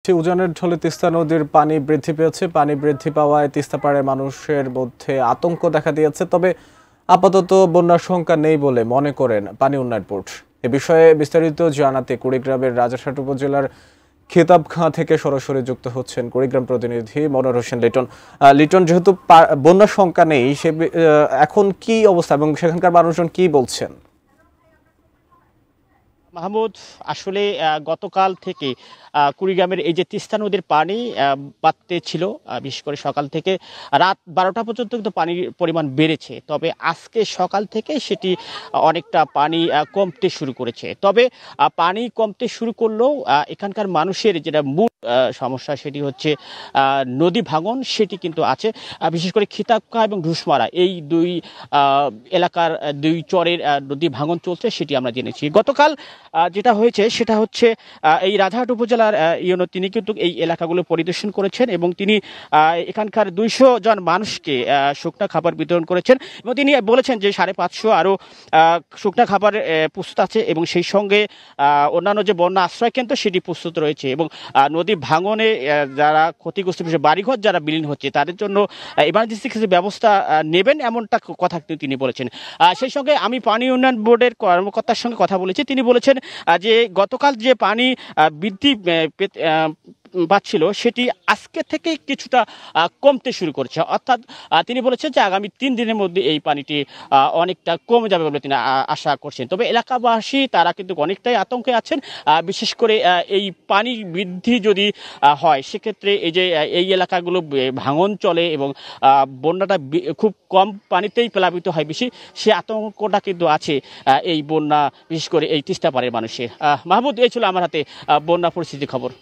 উজানের ঢলে তিস্তা নদীর পানি বৃদ্ধি পেয়েছে। পানি বৃদ্ধি পাওয়ায় তিস্তা পাড়ের মানুষের মধ্যে আতঙ্ক দেখা দিয়েছে। তবে আপাতত বন্যার শঙ্কা নেই বলে মনে করেন পানি উন্নয়ন বোর্ড। এ বিষয়ে বিস্তারিত জানাতে কুড়িগ্রামের রাজারহাট উপজেলার খেতাবখাঁ থেকে সরাসরি যুক্ত হচ্ছেন কুড়িগ্রাম প্রতিনিধি মনোয়ার হোসেন লিটন। লিটন, যেহেতু বন্যার শঙ্কা নেই, এখন কি অবস্থা এবং সেখানকার মানুষজন কি বলছেন? মাহমুদ, আসলে গতকাল থেকে কুড়িগ্রামের এই যে তিস্তা নদীর পানি বাড়তে ছিল, বিশেষ করে সকাল থেকে রাত 12টা পর্যন্ত কিন্তু পানির পরিমাণ বেড়েছে। তবে আজকে সকাল থেকে সেটি অনেকটা পানি কমতে শুরু করেছে। তবে পানি কমতে শুরু করলেও এখানকার মানুষের যেটা মূল সমস্যা সেটি হচ্ছে নদী ভাঙন, সেটি কিন্তু আছে। বিশেষ করে খিতাবখাঁ এবং ঢুসমারা এই দুই এলাকার দুই চরের নদী ভাঙন চলছে, সেটি আমরা জেনেছি। গতকাল যেটা হয়েছে সেটা হচ্ছে এই রাজারহাট উপজেলার ইউনো তিনি কিন্তু এই এলাকাগুলো পরিদর্শন করেছেন এবং তিনি এখানকার 200 জন মানুষকে শুকনো খাবার বিতরণ করেছেন এবং তিনি বলেছেন যে 550 আরও শুকনো খাবার প্রস্তুত আছে এবং সেই সঙ্গে অন্যান্য যে বন্যা আশ্রয় কেন্দ্র সেটি প্রস্তুত রয়েছে এবং নদী ভাঙনে যারা ক্ষতিগ্রস্ত, বিশেষ বাড়িঘর যারা বিলীন হচ্ছে তাদের জন্য ইমার্জেন্সি কিছু ব্যবস্থা নেবেন, এমনটা কথা তিনি বলেছেন। সেই সঙ্গে আমি পানি উন্নয়ন বোর্ডের কর্মকর্তার সঙ্গে কথা বলেছি। তিনি বলেছেন যে গতকাল যে পানি বৃদ্ধি পাচ্ছিল সেটি আজকে থেকে কিছুটা কমতে শুরু করছে। অর্থাৎ তিনি বলেছেন যে আগামী 3 দিনের মধ্যে এই পানিটি অনেকটা কমে যাবে বলে তিনি আশা করছেন। তবে এলাকাবাসী তারা কিন্তু অনেকটাই আতঙ্কে আছেন। বিশেষ করে এই পানি বৃদ্ধি যদি হয় সেক্ষেত্রে এই যে এই এলাকাগুলো ভাঙন চলে এবং বন্যাটা খুব কম পানিতেই প্লাবিত হয় বেশি, সে আতঙ্কটা কিন্তু আছে এই বন্যা, বিশেষ করে এই তিস্তা পাড়ের মানুষের। মাহমুদ, এই ছিল আমার হাতে বন্যা পরিস্থিতির খবর।